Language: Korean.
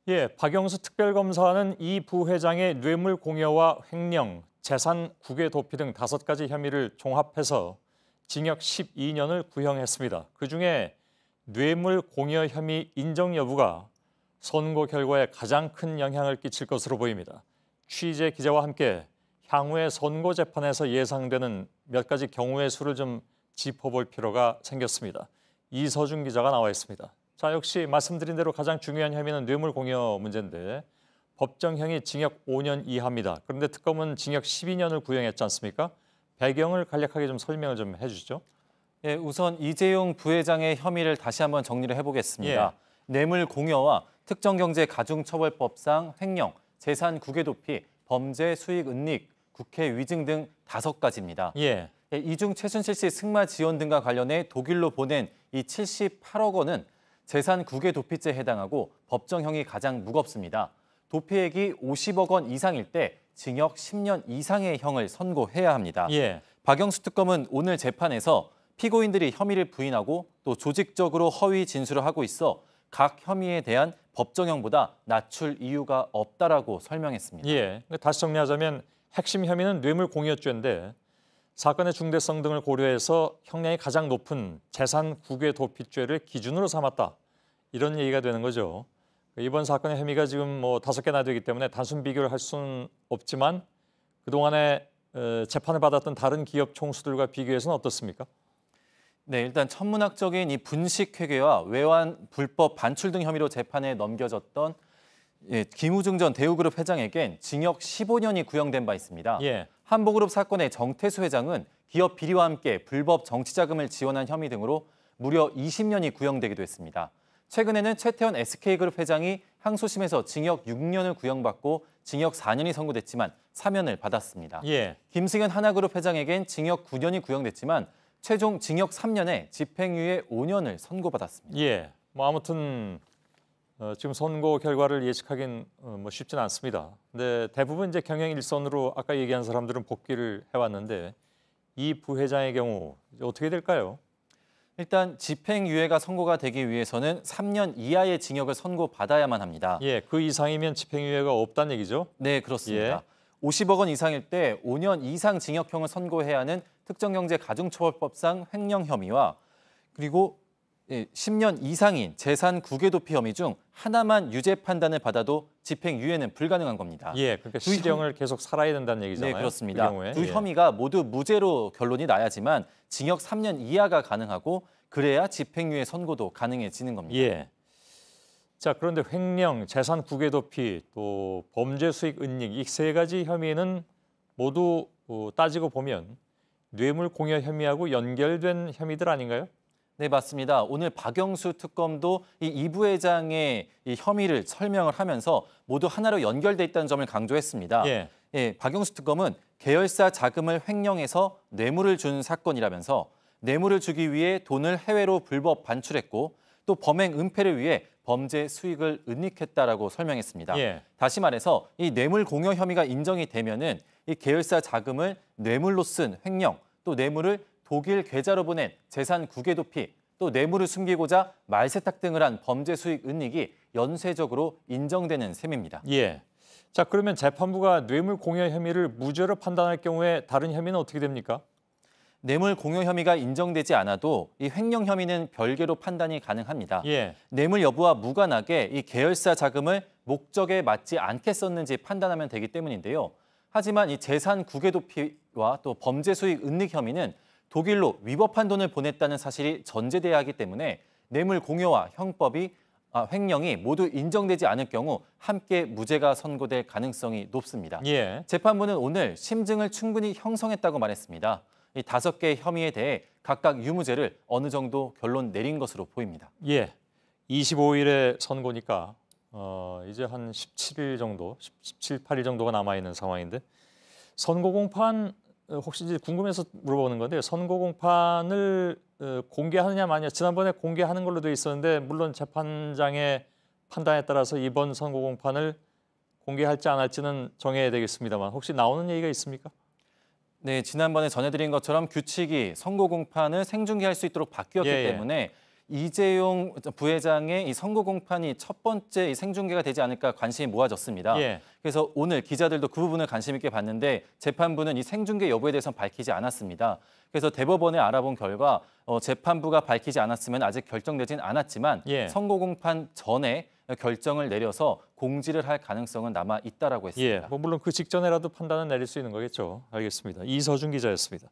예, 박영수 특별검사는 이 부회장의 뇌물 공여와 횡령, 재산 국외 도피 등 5가지 혐의를 종합해서 징역 12년을 구형했습니다. 그중에 뇌물 공여 혐의 인정 여부가 선고 결과에 가장 큰 영향을 끼칠 것으로 보입니다. 취재 기자와 함께 향후의 선고 재판에서 예상되는 몇 가지 경우의 수를 좀 짚어볼 필요가 생겼습니다. 이서준 기자가 나와 있습니다. 자, 역시 말씀드린 대로 가장 중요한 혐의는 뇌물 공여 문제인데 법정형이 징역 5년 이하입니다. 그런데 특검은 징역 12년을 구형했지 않습니까? 배경을 간략하게 좀 설명을 좀 해주시죠. 예, 우선 이재용 부회장의 혐의를 다시 한번 정리를 해보겠습니다. 예. 뇌물 공여와 특정경제가중처벌법상 횡령, 재산 국외 도피, 범죄 수익 은닉, 국회 위증 등 5가지입니다. 예. 이 중 최순실 씨 승마 지원 등과 관련해 독일로 보낸 이 78억 원은 재산 국외 도피죄에 해당하고 법정형이 가장 무겁습니다. 도피액이 50억 원 이상일 때 징역 10년 이상의 형을 선고해야 합니다. 예. 박영수 특검은 오늘 재판에서 피고인들이 혐의를 부인하고 또 조직적으로 허위 진술을 하고 있어 각 혐의에 대한 법정형보다 낮출 이유가 없다라고 설명했습니다. 예. 다시 정리하자면 핵심 혐의는 뇌물 공여죄인데 사건의 중대성 등을 고려해서 형량이 가장 높은 재산 국외 도피죄를 기준으로 삼았다. 이런 얘기가 되는 거죠. 이번 사건의 혐의가 지금 5개나 되기 때문에 단순 비교를 할 수는 없지만 그동안에 재판을 받았던 다른 기업 총수들과 비교해서는 어떻습니까? 네, 일단 천문학적인 이 분식회계와 외환 불법 반출 등 혐의로 재판에 넘겨졌던 김우중 전 대우그룹 회장에겐 징역 15년이 구형된 바 있습니다. 예. 한보그룹 사건의 정태수 회장은 기업 비리와 함께 불법 정치자금을 지원한 혐의 등으로 무려 20년이 구형되기도 했습니다. 최근에는 최태원 SK그룹 회장이 항소심에서 징역 6년을 구형받고 징역 4년이 선고됐지만 사면을 받았습니다. 예. 김승현 하나그룹 회장에겐 징역 9년이 구형됐지만 최종 징역 3년에 집행유예 5년을 선고받았습니다. 예. 아무튼 지금 선고 결과를 예측하긴 쉽지는 않습니다. 근데 대부분 이제 경영 일선으로 아까 얘기한 사람들은 복귀를 해왔는데 이 부회장의 경우 어떻게 될까요? 일단 집행유예가 선고가 되기 위해서는 3년 이하의 징역을 선고받아야만 합니다. 예, 그 이상이면 집행유예가 없다는 얘기죠? 네, 그렇습니다. 예. 50억 원 이상일 때 5년 이상 징역형을 선고해야 하는 특정경제가중처벌법상 횡령 혐의와 그리고 10년 이상인 재산 국외 도피 혐의 중 하나만 유죄 판단을 받아도 집행유예는 불가능한 겁니다. 예, 그러니까 실형을 계속 살아야 된다는 얘기잖아요. 네, 그렇습니다. 그 경우에. 두 혐의가 모두 무죄로 결론이 나야지만 징역 3년 이하가 가능하고 그래야 집행유예 선고도 가능해지는 겁니다. 예. 자, 그런데 횡령, 재산 국외 도피, 또 범죄 수익 은닉 이 3가지 혐의는 모두 따지고 보면 뇌물 공여 혐의하고 연결된 혐의들 아닌가요? 네, 맞습니다. 오늘 박영수 특검도 이 부회장의 이 혐의를 설명을 하면서 모두 하나로 연결돼 있다는 점을 강조했습니다. 예. 박영수 특검은 계열사 자금을 횡령해서 뇌물을 준 사건이라면서 뇌물을 주기 위해 돈을 해외로 불법 반출했고 또 범행 은폐를 위해 범죄 수익을 은닉했다라고 설명했습니다. 예. 다시 말해서 이 뇌물 공여 혐의가 인정이 되면은 이 계열사 자금을 뇌물로 쓴 횡령, 또 뇌물을 독일 계좌로 보낸 재산 국외 도피, 또 뇌물을 숨기고자 말세탁 등을 한 범죄 수익 은닉이 연쇄적으로 인정되는 셈입니다. 예. 자, 그러면 재판부가 뇌물 공여 혐의를 무죄로 판단할 경우에 다른 혐의는 어떻게 됩니까? 뇌물 공여 혐의가 인정되지 않아도 이 횡령 혐의는 별개로 판단이 가능합니다. 예. 뇌물 여부와 무관하게 이 계열사 자금을 목적에 맞지 않게 썼는지 판단하면 되기 때문인데요. 하지만 이 재산 국외 도피와 또 범죄 수익 은닉 혐의는 독일로 위법한 돈을 보냈다는 사실이 전제돼야 하기 때문에 뇌물 공여와 횡령이 모두 인정되지 않을 경우 함께 무죄가 선고될 가능성이 높습니다. 예. 재판부는 오늘 심증을 충분히 형성했다고 말했습니다. 이 5개의 혐의에 대해 각각 유무죄를 어느 정도 결론 내린 것으로 보입니다. 예. 25일에 선고니까 이제 한 17일 정도, 17, 8일 정도가 남아있는 상황인데 선고 공판 혹시 이제 궁금해서 물어보는 건데 선고 공판을 공개하느냐 마냐 지난번에 공개하는 걸로 돼 있었는데 물론 재판장의 판단에 따라서 이번 선고 공판을 공개할지 안 할지는 정해야 되겠습니다만 혹시 나오는 얘기가 있습니까? 네, 지난번에 전해드린 것처럼 규칙이 선고 공판을 생중계할 수 있도록 바뀌었기 예, 예. 때문에 이재용 부회장의 이 선거 공판이 첫 번째 이 생중계가 되지 않을까 관심이 모아졌습니다. 예. 그래서 오늘 기자들도 그 부분을 관심 있게 봤는데 재판부는 이 생중계 여부에 대해서는 밝히지 않았습니다. 그래서 대법원에 알아본 결과 재판부가 밝히지 않았으면 아직 결정되진 않았지만 예. 선거 공판 전에 결정을 내려서 공지를 할 가능성은 남아 있다라고 예, 했습니다. 뭐 물론 그 직전에라도 판단을 내릴 수 있는 거겠죠. 알겠습니다. 이서준 기자였습니다.